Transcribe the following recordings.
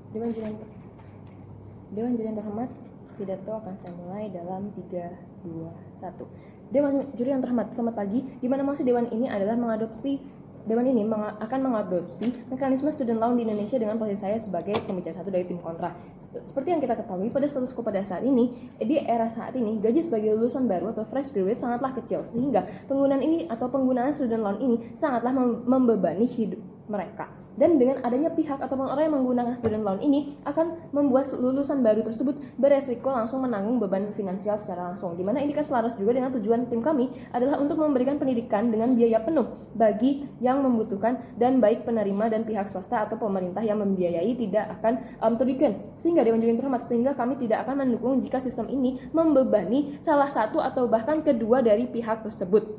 Dewan Juri yang terhormat, pidato akan saya mulai dalam 3, 2, 1. Dewan Juri yang terhormat, selamat pagi. Di mana maksud Dewan ini adalah Dewan ini akan mengadopsi mekanisme student loan di Indonesia dengan posisi saya sebagai pembicara satu dari tim kontra. Seperti yang kita ketahui, pada status quo pada saat ini, di era saat ini, gaji sebagai lulusan baru atau fresh graduate sangatlah kecil, sehingga penggunaan student loan ini sangatlah membebani hidup mereka. Dan dengan adanya pihak ataupun orang yang menggunakan student loan ini akan membuat lulusan baru tersebut beresiko langsung menanggung beban finansial secara langsung. Dimana ini kan selaras juga dengan tujuan tim kami adalah untuk memberikan pendidikan dengan biaya penuh bagi yang membutuhkan, dan baik penerima dan pihak swasta atau pemerintah yang membiayai tidak akan merugikan. Sehingga Dewan Juri terhormat, sehingga kami tidak akan mendukung jika sistem ini membebani salah satu atau bahkan kedua dari pihak tersebut.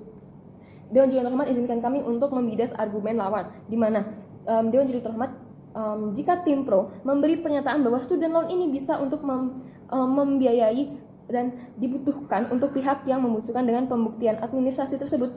Dewan Juri terhormat, izinkan kami untuk membidas argumen lawan, di mana Dewan Juri terhormat, jika tim pro memberi pernyataan bahwa student loan ini bisa untuk membiayai dan dibutuhkan untuk pihak yang membutuhkan dengan pembuktian administrasi tersebut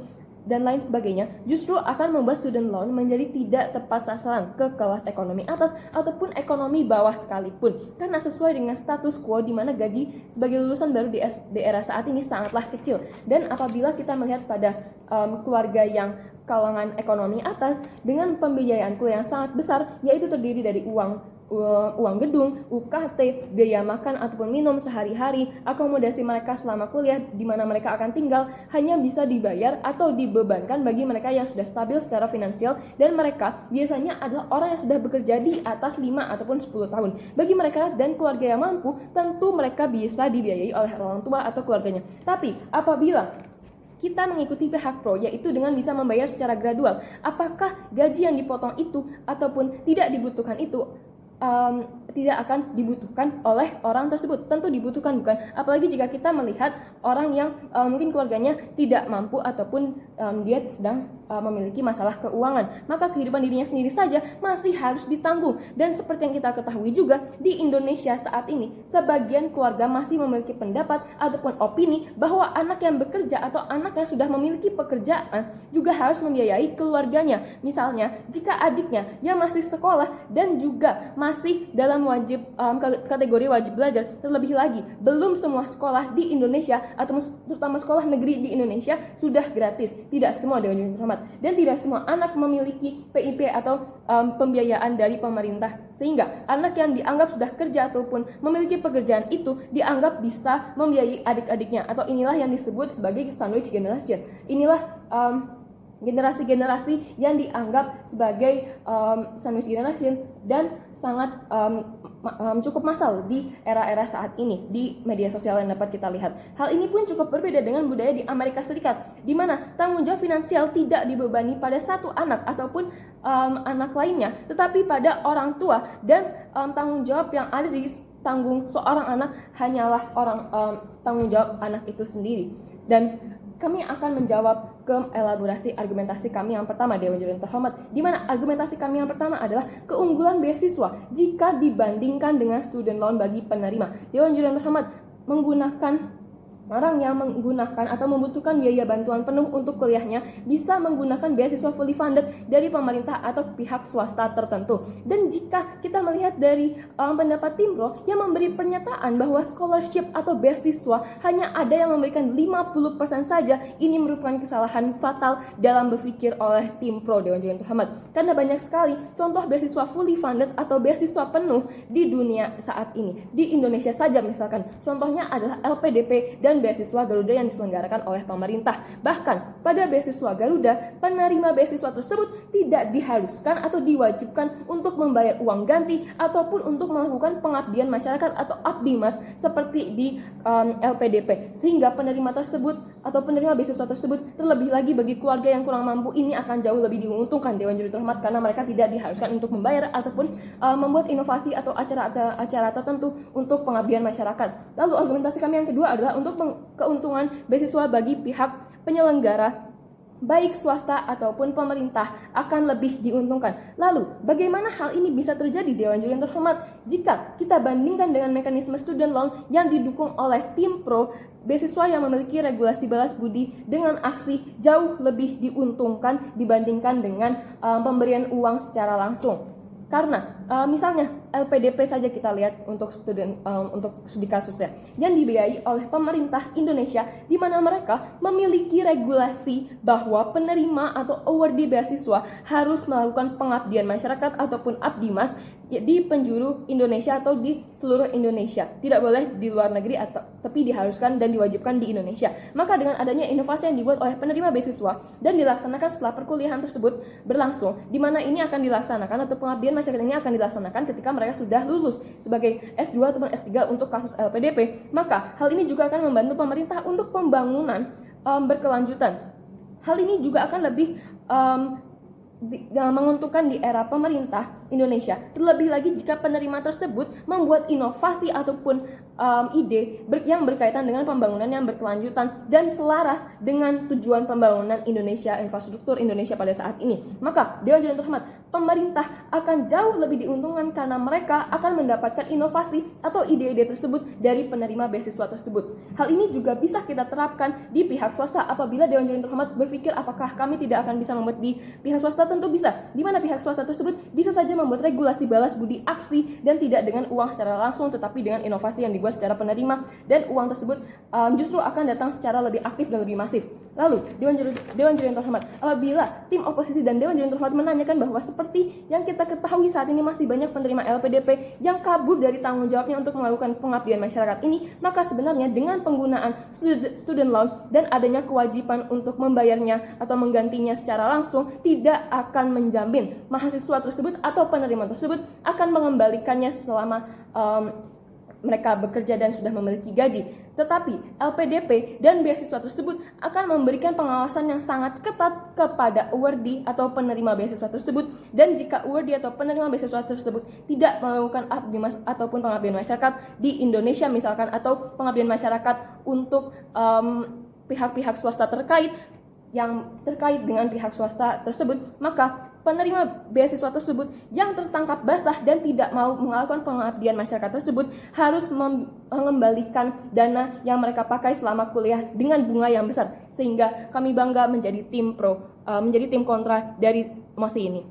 dan lain sebagainya, justru akan membuat student loan menjadi tidak tepat sasaran ke kelas ekonomi atas ataupun ekonomi bawah sekalipun, karena sesuai dengan status quo di mana gaji sebagai lulusan baru di era saat ini sangatlah kecil. Dan apabila kita melihat pada keluarga yang kalangan ekonomi atas dengan pembiayaan kuliah yang sangat besar, yaitu terdiri dari uang gedung, UKT, biaya makan ataupun minum sehari-hari, akomodasi mereka selama kuliah di mana mereka akan tinggal hanya bisa dibayar atau dibebankan bagi mereka yang sudah stabil secara finansial, dan mereka biasanya adalah orang yang sudah bekerja di atas 5 ataupun 10 tahun. Bagi mereka dan keluarga yang mampu, tentu mereka bisa dibiayai oleh orang tua atau keluarganya. Tapi apabila kita mengikuti pihak pro, yaitu dengan bisa membayar secara gradual, apakah gaji yang dipotong itu ataupun tidak dibutuhkan itu tidak akan dibutuhkan oleh orang tersebut? Tentu dibutuhkan, bukan? Apalagi jika kita melihat orang yang mungkin keluarganya tidak mampu ataupun dia sedang memiliki masalah keuangan, maka kehidupan dirinya sendiri saja masih harus ditanggung. Dan seperti yang kita ketahui juga, di Indonesia saat ini sebagian keluarga masih memiliki pendapat ataupun opini bahwa anak yang bekerja atau anak yang sudah memiliki pekerjaan juga harus membiayai keluarganya. Misalnya jika adiknya yang masih sekolah dan juga masih dalam kategori wajib belajar, terlebih lagi belum semua sekolah di Indonesia atau terutama sekolah negeri di Indonesia sudah gratis. Tidak semua, Dewan Juri terhormat, dan tidak semua anak memiliki PIP atau pembiayaan dari pemerintah, sehingga anak yang dianggap sudah kerja ataupun memiliki pekerjaan itu dianggap bisa membiayai adik-adiknya, atau inilah yang disebut sebagai sandwich generation. Inilah generasi-generasi yang dianggap sebagai sandwich generation dan sangat cukup massal di era-era saat ini di media sosial yang dapat kita lihat. Hal ini pun cukup berbeda dengan budaya di Amerika Serikat, di mana tanggung jawab finansial tidak dibebani pada satu anak ataupun anak lainnya, tetapi pada orang tua, dan tanggung jawab yang ada di tanggung seorang anak hanyalah tanggung jawab anak itu sendiri. Dan kami akan menjawab ke elaborasi argumentasi kami yang pertama, Dewan Juri terhormat, di mana argumentasi kami yang pertama adalah keunggulan beasiswa jika dibandingkan dengan student loan bagi penerima. Dewan Juri terhormat, orang yang menggunakan atau membutuhkan biaya bantuan penuh untuk kuliahnya bisa menggunakan beasiswa fully funded dari pemerintah atau pihak swasta tertentu. Dan jika kita melihat dari pendapat tim pro yang memberi pernyataan bahwa scholarship atau beasiswa hanya ada yang memberikan 50% saja, ini merupakan kesalahan fatal dalam berpikir oleh tim pro, Dewan Juri terhormat. Karena banyak sekali contoh beasiswa fully funded atau beasiswa penuh di dunia saat ini. Di Indonesia saja misalkan, contohnya adalah LPDP dan beasiswa Garuda yang diselenggarakan oleh pemerintah. Bahkan pada beasiswa Garuda, penerima beasiswa tersebut tidak diharuskan atau diwajibkan untuk membayar uang ganti ataupun untuk melakukan pengabdian masyarakat atau abdimas seperti di LPDP, sehingga penerima tersebut atau penerima beasiswa tersebut, terlebih lagi bagi keluarga yang kurang mampu, ini akan jauh lebih diuntungkan, Dewan Juri terhormat, karena mereka tidak diharuskan untuk membayar ataupun membuat inovasi atau acara tertentu untuk pengabdian masyarakat. Lalu argumentasi kami yang kedua adalah untuk keuntungan beasiswa bagi pihak penyelenggara baik swasta ataupun pemerintah akan lebih diuntungkan. Lalu, bagaimana hal ini bisa terjadi, Dewan Juri yang terhormat? Jika kita bandingkan dengan mekanisme student loan yang didukung oleh tim pro, beasiswa yang memiliki regulasi balas budi dengan aksi jauh lebih diuntungkan dibandingkan dengan pemberian uang secara langsung. Karena misalnya LPDP saja kita lihat untuk untuk studi kasusnya yang dibiayai oleh pemerintah Indonesia, di mana mereka memiliki regulasi bahwa penerima atau awardee beasiswa harus melakukan pengabdian masyarakat ataupun abdimas di penjuru Indonesia atau di seluruh Indonesia. Tidak boleh di luar negeri tapi diharuskan dan diwajibkan di Indonesia. Maka dengan adanya inovasi yang dibuat oleh penerima beasiswa dan dilaksanakan setelah perkuliahan tersebut berlangsung, di mana ini akan dilaksanakan atau pengabdian masyarakat ini akan dilaksanakan ketika mereka sudah lulus sebagai S2 ataupun S3 untuk kasus LPDP, maka hal ini juga akan membantu pemerintah untuk pembangunan berkelanjutan. Hal ini juga akan lebih menguntungkan di era pemerintah Indonesia. Terlebih lagi jika penerima tersebut membuat inovasi ataupun ide yang berkaitan dengan pembangunan yang berkelanjutan dan selaras dengan tujuan pembangunan Indonesia, infrastruktur Indonesia pada saat ini. Maka Dewan Juri yang terhormat, pemerintah akan jauh lebih diuntungkan karena mereka akan mendapatkan inovasi atau ide-ide tersebut dari penerima beasiswa tersebut. Hal ini juga bisa kita terapkan di pihak swasta apabila Dewan Juri yang terhormat berpikir apakah kami tidak akan bisa membuat di pihak swasta. Tentu bisa, di mana pihak swasta tersebut bisa saja membuat regulasi balas budi aksi dan tidak dengan uang secara langsung tetapi dengan inovasi yang dibuat secara penerima, dan uang tersebut justru akan datang secara lebih aktif dan lebih masif. Lalu Dewan Juri yang terhormat, apabila tim oposisi dan Dewan Juri yang terhormat menanyakan bahwa seperti yang kita ketahui saat ini masih banyak penerima LPDP yang kabur dari tanggung jawabnya untuk melakukan pengabdian masyarakat ini, maka sebenarnya dengan penggunaan student loan dan adanya kewajiban untuk membayarnya atau menggantinya secara langsung tidak akan menjamin mahasiswa tersebut atau penerima tersebut akan mengembalikannya selama mereka bekerja dan sudah memiliki gaji. Tetapi LPDP dan beasiswa tersebut akan memberikan pengawasan yang sangat ketat kepada awardee atau penerima beasiswa tersebut, dan jika awardee atau penerima beasiswa tersebut tidak melakukan abdimas ataupun pengabdian masyarakat di Indonesia misalkan, atau pengabdian masyarakat untuk pihak-pihak swasta terkait yang terkait dengan pihak swasta tersebut, maka penerima beasiswa tersebut yang tertangkap basah dan tidak mau melakukan pengabdian masyarakat tersebut harus mengembalikan dana yang mereka pakai selama kuliah dengan bunga yang besar. Sehingga kami bangga menjadi tim pro, menjadi tim kontra dari mosi ini.